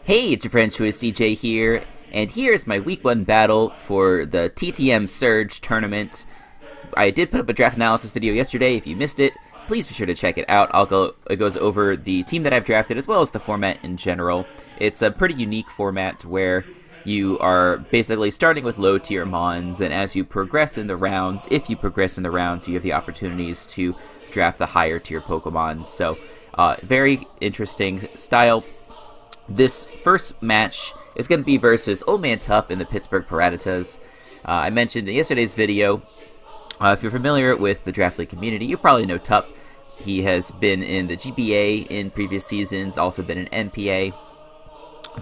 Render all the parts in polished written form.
Hey, it's your friend Choice CJ here, and here's my Week 1 battle for the TTM Surge Tournament. I did put up a draft analysis video yesterday. If you missed it, please be sure to check it out. It goes over the team that I've drafted as well as the format in general. It's a pretty unique format where you are basically starting with low-tier mons, and as you progress in the rounds, if you progress in the rounds, you have the opportunities to draft the higher-tier Pokemon. So, very interesting style. This first match is going to be versus Old Man Tup in the Pittsburgh Pirattatas. I mentioned in yesterday's video, if you're familiar with the Draft League community, you probably know Tup. He has been in the GBA in previous seasons, also been in NPA,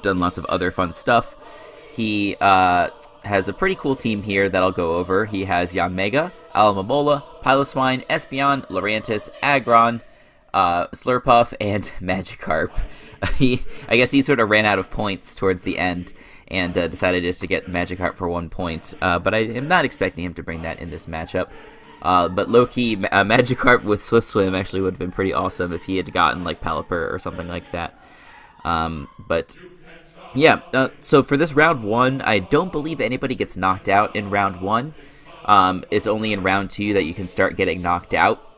done lots of other fun stuff. He has a pretty cool team here that I'll go over. He has Yanmega, Alamamola, Piloswine, Espeon, Lurantis, Aggron, Slurpuff, and Magikarp. I guess he sort of ran out of points towards the end and decided just to get Magikarp for 1 point. But I am not expecting him to bring that in this matchup. But low-key, Magikarp with Swift Swim actually would have been pretty awesome if he had gotten like Pelipper or something like that. But yeah, so for this round 1, I don't believe anybody gets knocked out in round 1. It's only in round 2 that you can start getting knocked out.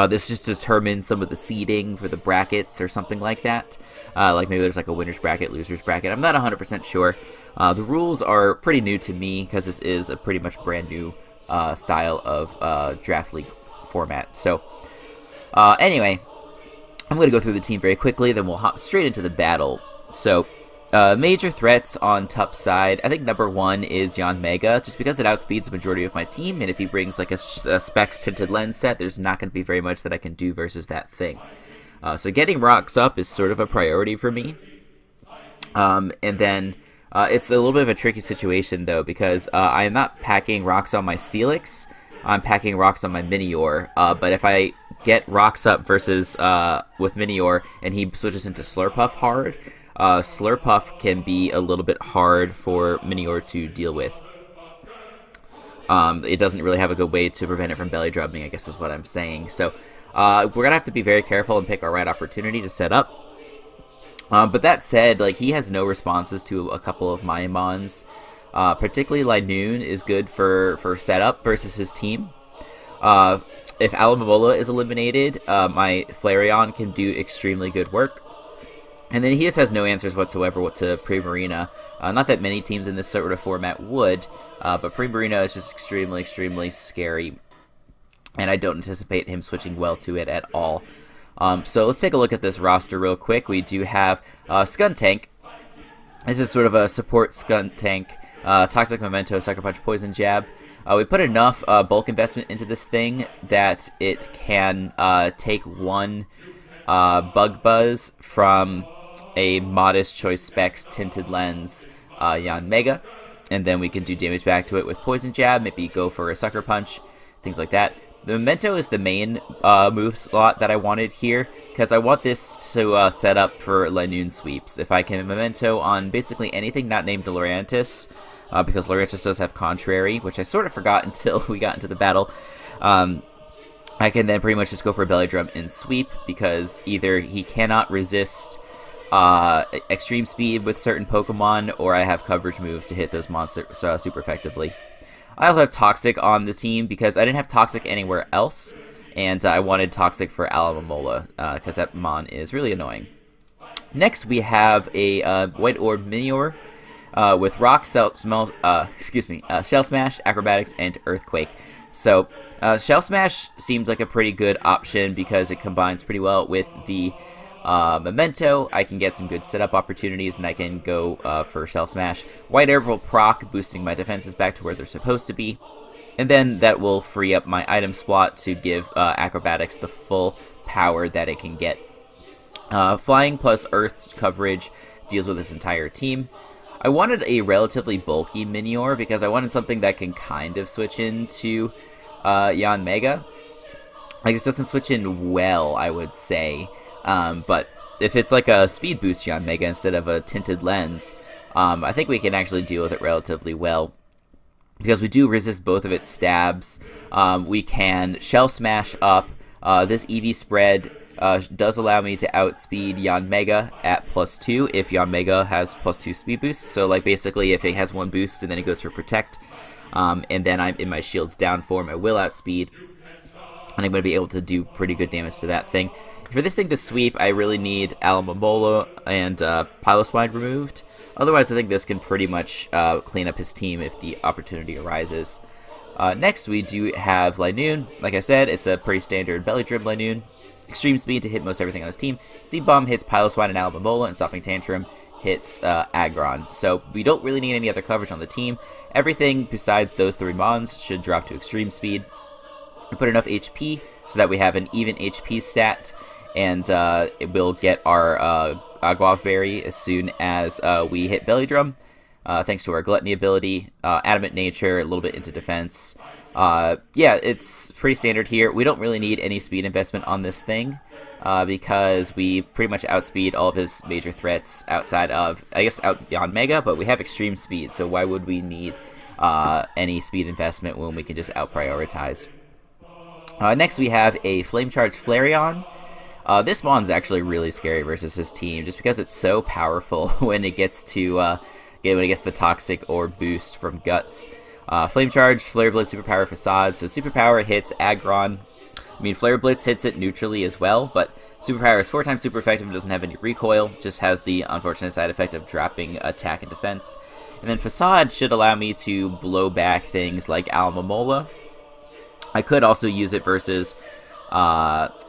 This just determines some of the seeding for the brackets or something like that. Like maybe there's like a winner's bracket, loser's bracket. I'm not 100% sure. The rules are pretty new to me because this is a pretty much brand new style of Draft League format. So anyway, I'm going to go through the team very quickly, then we'll hop straight into the battle. So major threats on Tup's side, I think number 1 is Yanmega, just because it outspeeds the majority of my team, and if he brings like a Specs Tinted Lens set, there's not going to be very much that I can do versus that thing. So getting rocks up is sort of a priority for me. And then it's a little bit of a tricky situation, though, because I am not packing rocks on my Steelix, I'm packing rocks on my Minior, but if I get rocks up versus with Minior, and he switches into Slurpuff hard, Slurpuff can be a little bit hard for Minior to deal with. It doesn't really have a good way to prevent it from belly drubbing, I guess is what I'm saying. So we're going to have to be very careful and pick our right opportunity to set up. But that said, like he has no responses to a couple of my mons. Particularly Linoon is good for setup versus his team. If Alamamola is eliminated, my Flareon can do extremely good work. And then he just has no answers whatsoever to Primarina. Not that many teams in this sort of format would, but Primarina is just extremely, extremely scary. And I don't anticipate him switching well to it at all. So let's take a look at this roster real quick. We do have Skuntank. This is sort of a support Skuntank. Toxic Memento, Sucker Punch, Poison Jab. We put enough bulk investment into this thing that it can take one Bug Buzz from a Modest Choice Specs Tinted Lens Yanmega, and then we can do damage back to it with Poison Jab, maybe go for a Sucker Punch, things like that. The Memento is the main move slot that I wanted here, because I want this to set up for Linoon sweeps. If I can Memento on basically anything not named Lurantis, because Lurantis does have Contrary, which I sort of forgot until we got into the battle, I can then pretty much just go for a Belly Drum and sweep, because either he cannot resist extreme speed with certain Pokemon, or I have coverage moves to hit those monsters super effectively. I also have Toxic on the team because I didn't have Toxic anywhere else, and I wanted Toxic for Alamamola because that mon is really annoying. Next, we have a White Orb Minior with Rock, Shell Smash, Acrobatics, and Earthquake. So Shell Smash seems like a pretty good option because it combines pretty well with the Memento. I can get some good setup opportunities, and I can go for Shell Smash. White Herb will proc, boosting my defenses back to where they're supposed to be. And then that will free up my item slot to give Acrobatics the full power that it can get. Flying plus Earth's coverage deals with this entire team. I wanted a relatively bulky Minior because I wanted something that can kind of switch into Yanmega. Like, this doesn't switch in well, I would say. But if it's like a speed boost Yanmega instead of a tinted lens, I think we can actually deal with it relatively well. Because we do resist both of its stabs. We can Shell Smash up. This EV spread does allow me to outspeed Yanmega at +2 if Yanmega has +2 speed boost. So like basically if it has 1 boost and then it goes for protect, and then I'm in my shields down form, I will outspeed, and I'm going to be able to do pretty good damage to that thing. For this thing to sweep, I really need Alamomola and Piloswine removed. Otherwise, I think this can pretty much clean up his team if the opportunity arises. Next, we do have Linoon. Like I said, it's a pretty standard Belly Drum Linoon. Extreme speed to hit most everything on his team. Seed Bomb hits Piloswine and Alamomola, and Stopping Tantrum hits Aggron. So we don't really need any other coverage on the team. Everything besides those 3 Mons should drop to extreme speed. We put enough HP so that we have an even HP stat, and it will get our Guava Berry as soon as we hit Belly Drum. Thanks to our Gluttony ability, Adamant Nature, a little bit into defense. Yeah, it's pretty standard here. We don't really need any speed investment on this thing because we pretty much outspeed all of his major threats outside of, I guess, out beyond Mega, but we have extreme speed, so why would we need any speed investment when we can just out-prioritize? Next, we have a Flame Charge Flareon. This Mon's actually really scary versus his team, just because it's so powerful when it gets to when it gets the Toxic or Boost from Guts. Flame Charge, Flare Blitz, Superpower, Facade. So Superpower hits Aggron. I mean, Flare Blitz hits it neutrally as well, but Superpower is 4 times super effective and doesn't have any recoil. Just has the unfortunate side effect of dropping attack and defense. And then Facade should allow me to blow back things like Alamomola. I could also use it versus, what's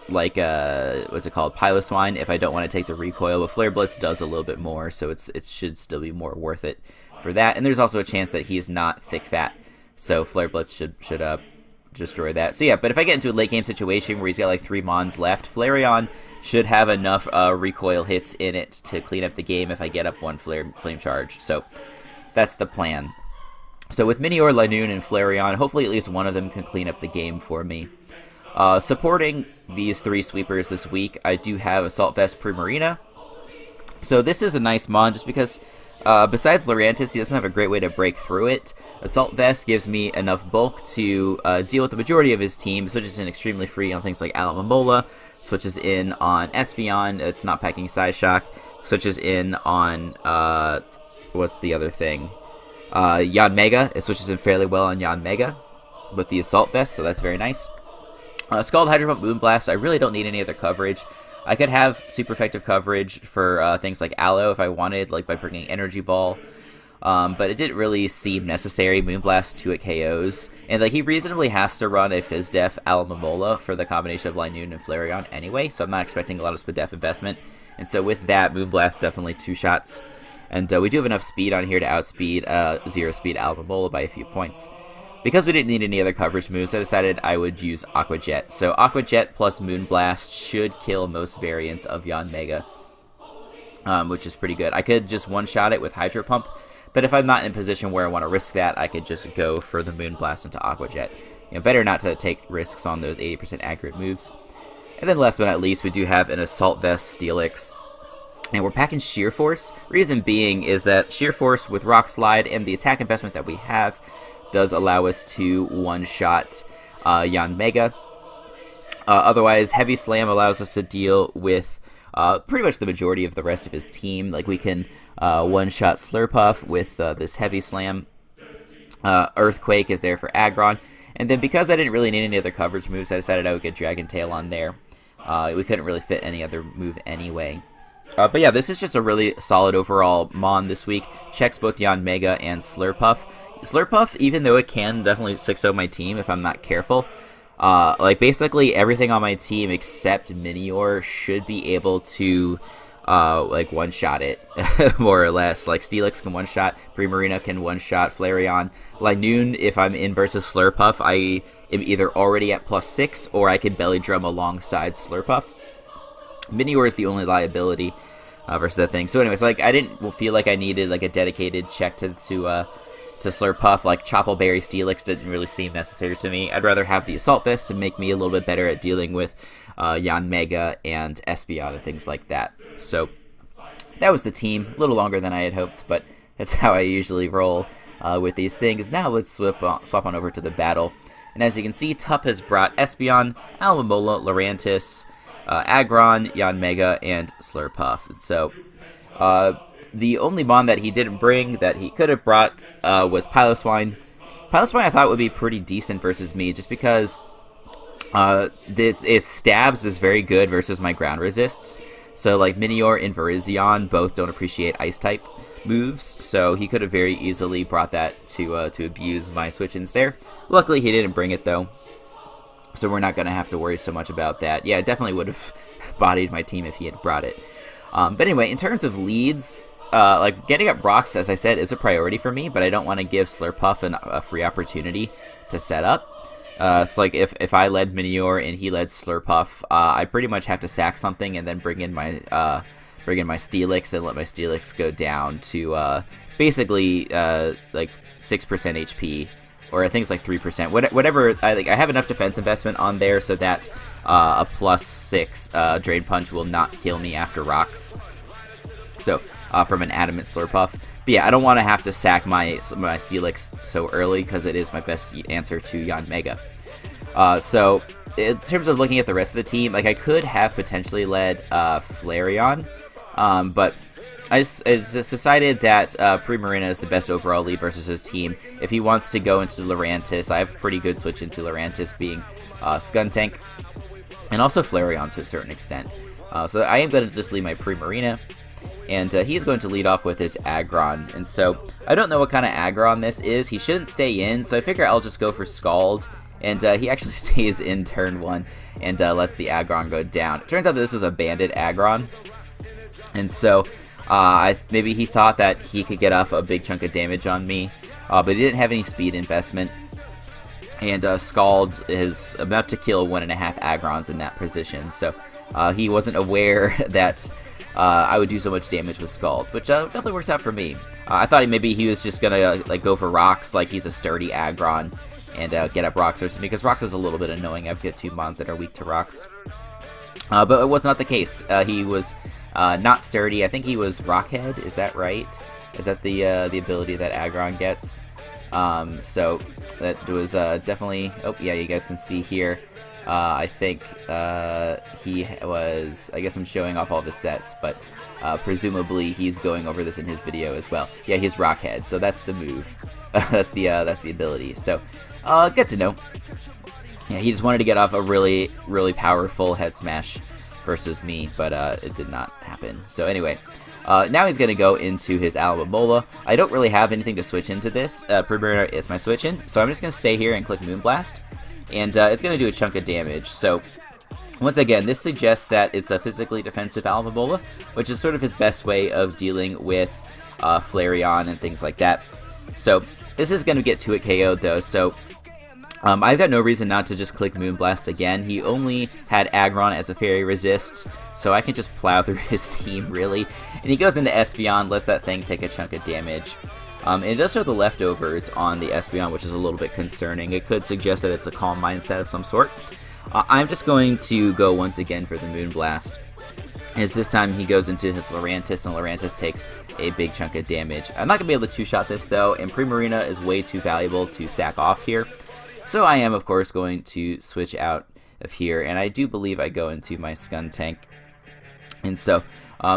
it called, Piloswine, if I don't want to take the recoil, but Flare Blitz does a little bit more, so it should still be more worth it for that. And there's also a chance that he is not thick fat, so Flare Blitz should destroy that. So yeah, but if I get into a late game situation where he's got like 3 Mons left, Flareon should have enough recoil hits in it to clean up the game if I get up 1 Flame Charge. So that's the plan. So with Minior, Linoon, and Flareon, hopefully at least one of them can clean up the game for me. Supporting these 3 sweepers this week, I do have Assault Vest Primarina. So this is a nice Mon just because besides Lurantis, he doesn't have a great way to break through it. Assault Vest gives me enough bulk to deal with the majority of his team, switches in extremely free on things like Alamomola, switches in on Espeon, it's not packing Side Shock, switches in on, what's the other thing? Yanmega, it switches in fairly well on Yanmega with the Assault Vest, so that's very nice. Scald, Hydro Pump, Moonblast, I really don't need any other coverage. I could have super effective coverage for things like Aloe if I wanted, like by bringing Energy Ball, but it didn't really seem necessary. Moonblast 2 at KOs, and like he reasonably has to run a Fizdef Alamomola for the combination of Linoon and Flareon anyway, so I'm not expecting a lot of Spidef investment, and so with that, Moonblast definitely 2 shots. And we do have enough speed on here to outspeed 0 speed Alamomola by a few points. Because we didn't need any other coverage moves, I decided I would use Aqua Jet. So Aqua Jet plus Moonblast should kill most variants of Yanmega, which is pretty good. I could just one-shot it with Hydro Pump, but if I'm not in a position where I want to risk that, I could just go for the Moonblast into Aqua Jet. You know, better not to take risks on those 80% accurate moves. And then last but not least, we do have an Assault Vest Steelix. And we're packing Sheer Force. Reason being is that Sheer Force with Rock Slide and the attack investment that we have does allow us to one-shot Yanmega. Otherwise, Heavy Slam allows us to deal with pretty much the majority of the rest of his team. Like we can one-shot Slurpuff with this Heavy Slam. Earthquake is there for Aggron. And then because I didn't really need any other coverage moves, I decided I would get Dragon Tail on there. We couldn't really fit any other move anyway. But yeah, this is just a really solid overall Mon this week. Checks both Yanmega and Slurpuff. Slurpuff, even though it can definitely 6-0 my team if I'm not careful, like basically everything on my team except Minior should be able to like one-shot it, more or less. Like Steelix can one-shot, Primarina can one-shot, Flareon. Linoon, if I'm in versus Slurpuff, I am either already at +6 or I can Belly Drum alongside Slurpuff. Minior is the only liability versus that thing. So anyways, like I didn't feel like I needed like a dedicated check to Slurpuff. Like Choppleberry Steelix didn't really seem necessary to me. I'd rather have the Assault Vest to make me a little bit better at dealing with Yanmega and Espeon and things like that. So that was the team. A little longer than I had hoped, but that's how I usually roll with these things. Now let's swap on over to the battle. And as you can see, Tup has brought Espeon, Alamomola, Lurantis, Aggron, Yanmega, and Slurpuff. And so the only mon that he didn't bring that he could have brought was Piloswine. Piloswine I thought would be pretty decent versus me, just because its stabs is very good versus my ground resists. So like Minior and Virizion both don't appreciate ice type moves, so he could have very easily brought that to abuse my switch-ins there. Luckily he didn't bring it though, so we're not going to have to worry so much about that. Yeah, it definitely would have bodied my team if he had brought it. But anyway, in terms of leads, like getting up rocks, as I said, is a priority for me, but I don't want to give Slurpuff a free opportunity to set up. So like if I led Minior and he led Slurpuff, I pretty much have to sack something and then bring in my Steelix and let my Steelix go down to basically like 6% HP, or I think it's like 3%. Whatever. I have enough defense investment on there so that a +6 Drain Punch will not kill me after rocks. So from an Adamant Slurpuff. But yeah, I don't want to have to sack my Steelix so early because it is my best answer to Yanmega. So in terms of looking at the rest of the team, like I could have potentially led Flareon, but I just decided that Primarina is the best overall lead versus his team. If he wants to go into Lurantis, I have a pretty good switch into Lurantis being Skuntank, and also Flareon to a certain extent. So I am going to just leave my Primarina. And he's going to lead off with his Aggron. And so I don't know what kind of Aggron this is. He shouldn't stay in, so I figure I'll just go for Scald. And he actually stays in turn 1 and lets the Aggron go down. It turns out that this was a banded Aggron. And so maybe he thought that he could get off a big chunk of damage on me. But he didn't have any speed investment. And Scald is enough to kill 1.5 Aggrons in that position. So he wasn't aware that I would do so much damage with Scald, which definitely works out for me. I thought maybe he was just gonna like go for rocks, like he's a sturdy Aggron, and get up rocks or something, because rocks is a little bit annoying. I've got 2 mons that are weak to rocks, but it was not the case. He was not sturdy. I think he was Rockhead. Is that right? Is that the ability that Aggron gets? So that was definitely. Oh yeah, you guys can see here. I think he was, I guess I'm showing off all the sets, but presumably he's going over this in his video as well. Yeah, he's Rockhead, so that's the move. that's the ability. So, good to know. Yeah, he just wanted to get off a really, really powerful head smash versus me, but it did not happen. So anyway, now he's going to go into his Alomomola. I don't really have anything to switch into this. Primarina is my switch in, so I'm just going to stay here and click Moonblast. And it's going to do a chunk of damage. So, once again, this suggests that it's a physically defensive Alomomola, which is sort of his best way of dealing with Flareon and things like that. So, this is going to get 2-hit KO'd though, so I've got no reason not to just click Moonblast again. He only had Aggron as a fairy resist, so I can just plow through his team, really. And he goes into Espeon, lets that thing take a chunk of damage. And it does show the leftovers on the Espeon, which is a little bit concerning. It could suggest that it's a Calm Mindset of some sort. I'm just going to go once again for the Moonblast, as this time he goes into his Lurantis, and Lurantis takes a big chunk of damage. I'm not going to be able to two-shot this, though, and Primarina is way too valuable to sack off here. So I am, of course, going to switch out of here, and I do believe I go into my Skuntank. And so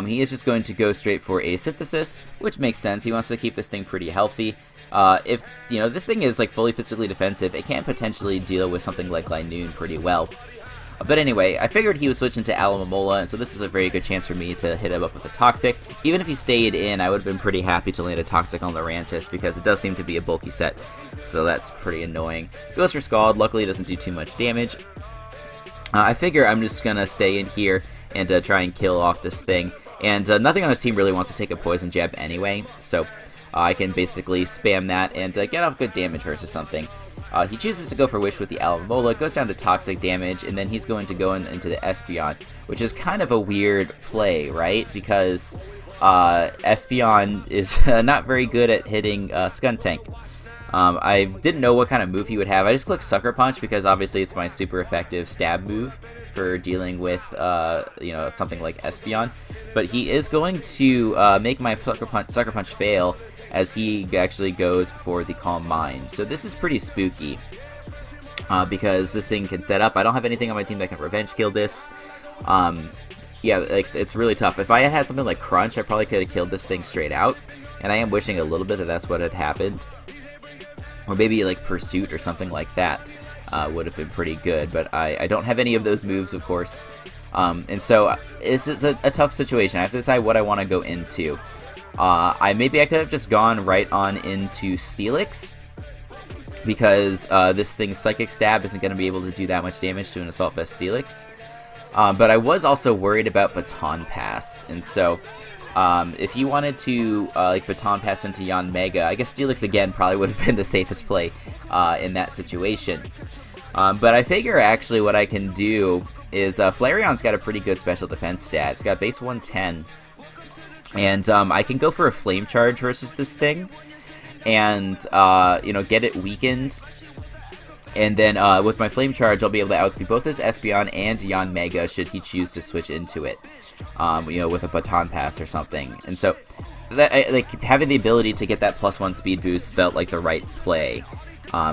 he is just going to go straight for a Synthesis, which makes sense. He wants to keep this thing pretty healthy. If, you know, this thing is like fully physically defensive, it can potentially deal with something like Linoon pretty well. But anyway, I figured he was switching to Alomomola, and so this is a very good chance for me to hit him up with a Toxic. Even if he stayed in, I would have been pretty happy to land a Toxic on Lurantis, because it does seem to be a bulky set, so that's pretty annoying. Goes for Scald, luckily it doesn't do too much damage. I figure I'm just going to stay in here and try and kill off this thing. And nothing on his team really wants to take a Poison Jab anyway, so I can basically spam that and get off good damage versus something. He chooses to go for Wish with the Alomomola, goes down to Toxic damage, and then he's going to go into the Espeon, which is kind of a weird play, right? Because Espeon is not very good at hitting Skuntank. I didn't know what kind of move he would have. I just clicked Sucker Punch because obviously it's my super effective stab move for dealing with you know, something like Espeon. But he is going to make my Sucker Punch fail, as he actually goes for the Calm Mind. So this is pretty spooky, because this thing can set up. I don't have anything on my team that can Revenge Kill this. Yeah, like, it's really tough. If I had had something like Crunch, I probably could have killed this thing straight out. And I am wishing a little bit that that's what had happened. Or maybe like Pursuit or something like that would have been pretty good. But I don't have any of those moves, of course. And so it's a tough situation. I have to decide what I want to go into. Maybe I could have just gone right on into Steelix, because this thing's Psychic Stab isn't going to be able to do that much damage to an Assault Vest Steelix. But I was also worried about Baton Pass, and so if he wanted to like Baton Pass into Yanmega, I guess Steelix again probably would have been the safest play in that situation. But I figure actually what I can do is Flareon's got a pretty good special defense stat. It's got base 110, and I can go for a Flame Charge versus this thing, and get it weakened. And then with my Flame Charge, I'll be able to outspeed both his Espeon and Yanmega should he choose to switch into it, with a Baton Pass or something. And so, having the ability to get that +1 speed boost felt like the right play.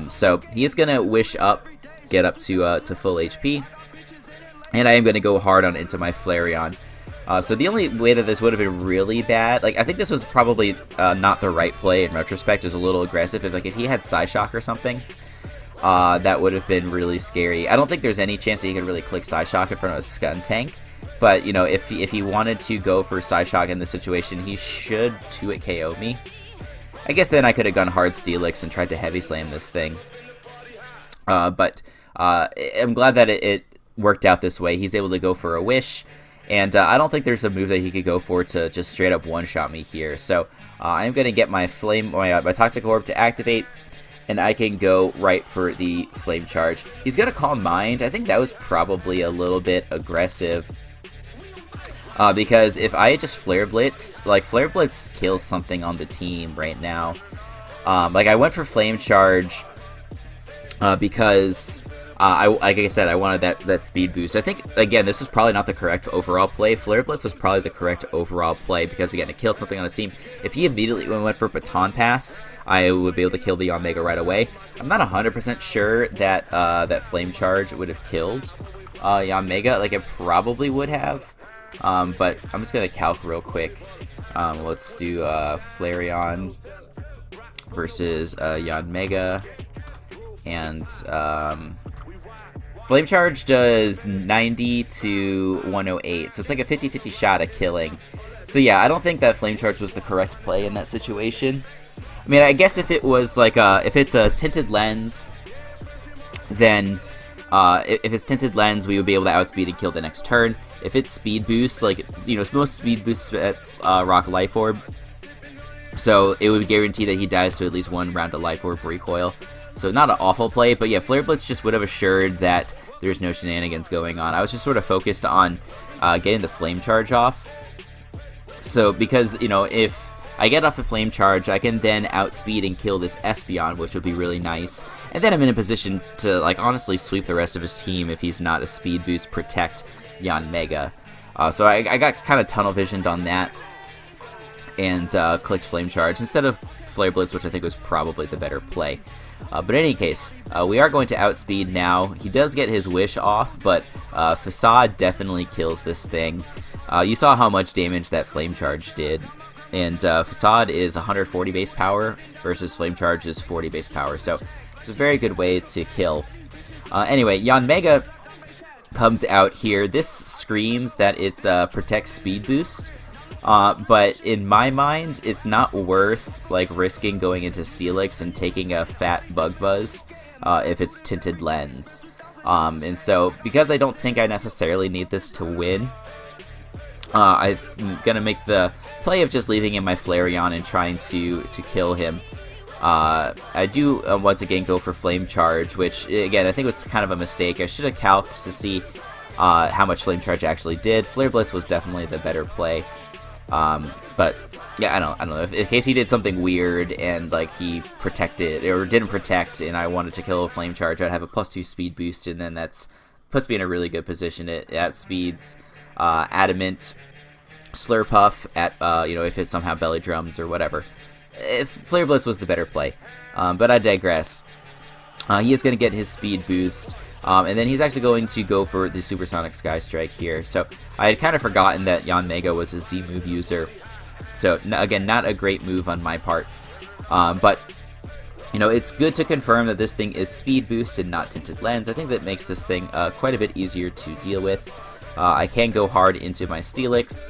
So he is gonna Wish up, get up to full HP, and I am gonna go hard on into my Flareon. So the only way that this would have been really bad, I think this was probably not the right play in retrospect. It was a little aggressive. If he had Psyshock or something. That would have been really scary. I don't think there's any chance that he could really click Psyshock in front of a Skuntank. But, if he wanted to go for Psyshock in this situation, he should 2-hit KO me. I guess then I could have gone hard Steelix and tried to Heavy Slam this thing. But I'm glad that it worked out this way. He's able to go for a Wish. And I don't think there's a move that he could go for to just straight up one-shot me here. So I'm going to get my my Toxic Orb to activate. And I can go right for the Flame Charge. He's going to Calm Mind. I think that was probably a little bit aggressive. Because if I had just Flare Blitzed, Flare Blitz kills something on the team right now. I went for Flame Charge because, like I said, I wanted that speed boost. I think, again, this is probably not the correct overall play. Flare Blitz was probably the correct overall play because, again, it kills something on his team. If he immediately went for Baton Pass, I would be able to kill the Yanmega right away. I'm not 100% sure that that Flame Charge would have killed Yanmega. It probably would have. But I'm just going to calc real quick. Let's do Flareon versus Yanmega. And Flame Charge does 90 to 108. So it's like a 50-50 shot at killing. So yeah, I don't think that Flame Charge was the correct play in that situation. I mean, I guess if it was if it's a Tinted Lens, then if it's Tinted Lens, we would be able to outspeed and kill the next turn. If it's Speed Boost, most Speed Boost sets rock Life Orb, so it would guarantee that he dies to at least one round of Life Orb recoil. So not an awful play, but yeah, Flare Blitz just would have assured that there's no shenanigans going on. I was just sort of focused on getting the Flame Charge off. So because, if I get off the Flame Charge, I can then outspeed and kill this Espeon, which would be really nice. And then I'm in a position to, honestly sweep the rest of his team if he's not a Speed Boost Protect Yanmega. So I got kind of tunnel visioned on that and clicked Flame Charge instead of Flare Blitz, which I think was probably the better play. But in any case, we are going to outspeed now. He does get his Wish off, but Facade definitely kills this thing. You saw how much damage that Flame Charge did. And Facade is 140 base power versus Flame Charge is 40 base power. So it's a very good way to kill. Anyway, Yanmega comes out here. This screams that it's Protect Speed Boost. But in my mind, it's not worth risking going into Steelix and taking a fat Bug Buzz if it's Tinted Lens. And so, because I don't think I necessarily need this to win, I'm gonna make the play of just leaving in my Flareon and trying to kill him. I do once again go for Flame Charge, which again I think was kind of a mistake. I should have calced to see how much Flame Charge actually did. Flare Blitz was definitely the better play. But yeah, I don't know. If in case he did something weird and he protected or didn't protect, and I wanted to kill a Flame Charge, I'd have a +2 speed boost, and then that's puts me in a really good position. It outspeeds Adamant, Slurpuff at if it somehow belly drums or whatever. If Flare Blitz was the better play, but I digress. He is going to get his speed boost. And then he's actually going to go for the Supersonic Sky Strike here. So I had kind of forgotten that Yanmega was a Z move user. So again, not a great move on my part. But you know, it's good to confirm that this thing is speed boosted, not tinted lens. I think that makes this thing quite a bit easier to deal with. I can go hard into my Steelix,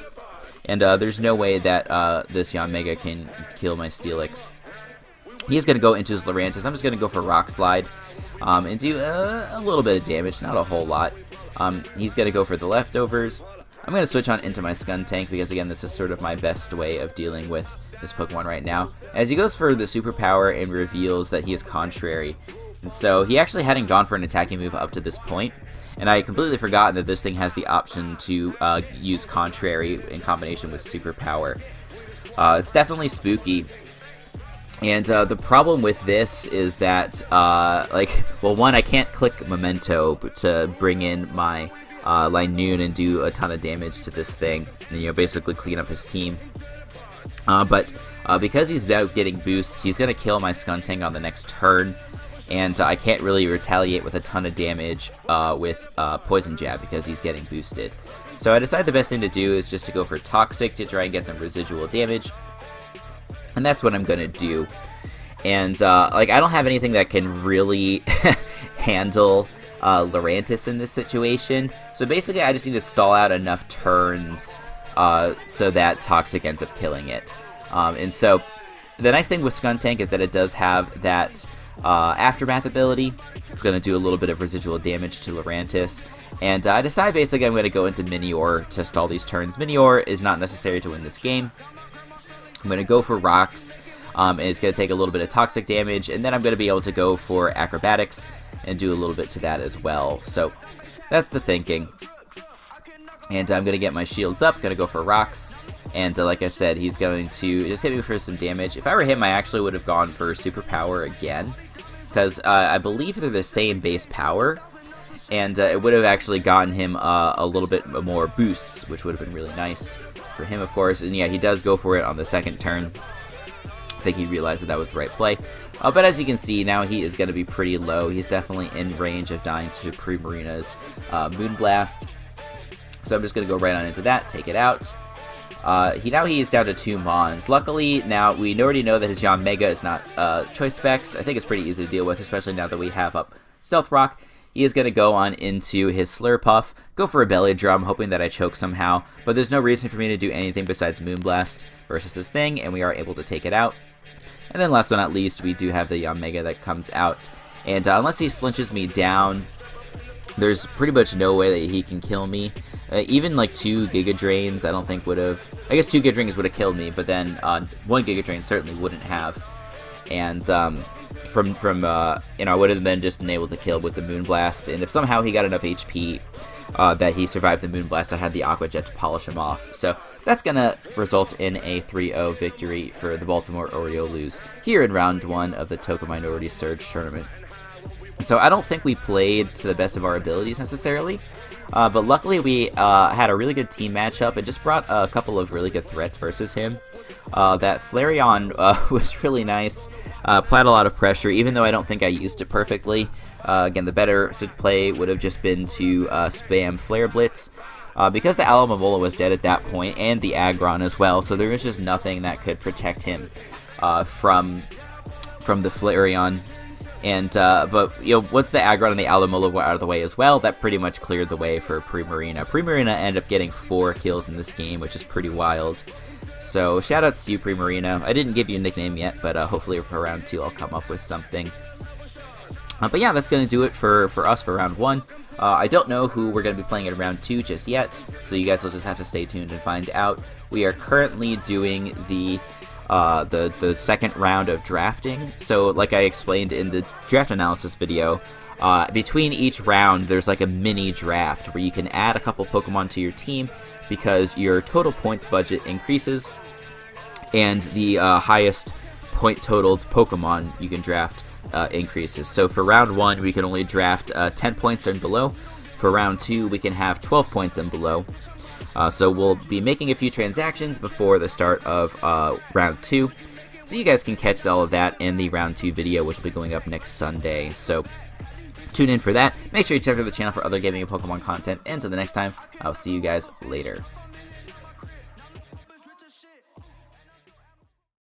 and there's no way that this Yanmega can kill my Steelix. He's going to go into his Lurantis. I'm just going to go for Rock Slide and do a little bit of damage, not a whole lot. He's going to go for the leftovers. I'm going to switch on into my Skuntank because, again, this is sort of my best way of dealing with this Pokemon right now. As he goes for the superpower and reveals that he is contrary. And so he actually hadn't gone for an attacking move up to this point. And I had completely forgotten that this thing has the option to use contrary in combination with superpower. It's definitely spooky. And the problem with this is that, one, I can't click Memento to bring in my Linoon and do a ton of damage to this thing, and, you know, basically clean up his team. But because he's now getting boosts, he's going to kill my Skuntank on the next turn, and I can't really retaliate with a ton of damage with Poison Jab because he's getting boosted. So I decided the best thing to do is just to go for Toxic to try and get some residual damage. And that's what I'm going to do. And, I don't have anything that can really handle Lurantis in this situation. So basically, I just need to stall out enough turns so that Toxic ends up killing it. And so, the nice thing with Skuntank is that it does have that Aftermath ability. It's going to do a little bit of residual damage to Lurantis. And I decide basically I'm going to go into Minior to stall these turns. Minior is not necessary to win this game. I'm going to go for Rocks, and it's going to take a little bit of toxic damage, and then I'm going to be able to go for Acrobatics and do a little bit to that as well. So that's the thinking. And I'm going to get my shields up, going to go for Rocks, and like I said, he's going to just hit me for some damage. If I were him, I actually would have gone for Superpower again, because I believe they're the same base power, and it would have actually gotten him a little bit more boosts, which would have been really nice for him, of course. And yeah, he does go for it on the second turn. I think he realized that that was the right play. But as you can see, now he is going to be pretty low. He's definitely in range of dying to Primarina's Moonblast. So I'm just going to go right on into that, take it out. He is down to 2 Mons. Luckily, now we already know that his Yanmega is not choice specs. I think it's pretty easy to deal with, especially now that we have up Stealth Rock. He is going to go on into his Slurpuff, go for a Belly Drum, hoping that I choke somehow, but there's no reason for me to do anything besides Moonblast versus this thing, and we are able to take it out. And then last but not least, we do have the Yanmega that comes out, and unless he flinches me down, there's pretty much no way that he can kill me. Even like 2 Giga Drains, I don't think would have. I guess 2 Giga Drains would have killed me, but then 1 Giga Drain certainly wouldn't have. And I would have then just been able to kill with the Moonblast, and if somehow he got enough HP that he survived the Moonblast, I had the Aqua Jet to polish him off. So that's going to result in a 3-0 victory for the Baltimore Oriolus here in round 1 of the Toka Minority Surge tournament. So I don't think we played to the best of our abilities necessarily, but luckily we had a really good team matchup and just brought a couple of really good threats versus him. That Flareon was really nice, applied a lot of pressure, even though I don't think I used it perfectly. Again, the better play would have just been to spam Flare Blitz, because the Alomomola was dead at that point, and the Aggron as well, so there was just nothing that could protect him from the Flareon. And but once the Aggron and the Alomomola were out of the way as well, that pretty much cleared the way for Primarina. Primarina ended up getting 4 kills in this game, which is pretty wild. So shoutouts to you, Primarina. I didn't give you a nickname yet, but hopefully for round 2 I'll come up with something. But yeah, that's going to do it for us for round 1. I don't know who we're going to be playing in round 2 just yet, so you guys will just have to stay tuned and find out. We are currently doing the second round of drafting. So like I explained in the draft analysis video, between each round there's like a mini draft where you can add a couple Pokemon to your team because your total points budget increases, and the highest point totaled Pokemon you can draft increases. So for round 1 we can only draft 10 points and below. For round 2 we can have 12 points and below. So we'll be making a few transactions before the start of round 2. So you guys can catch all of that in the round 2 video, which will be going up next Sunday. So tune in for that. Make sure you check out the channel for other gaming and Pokemon content. And until the next time, I'll see you guys later.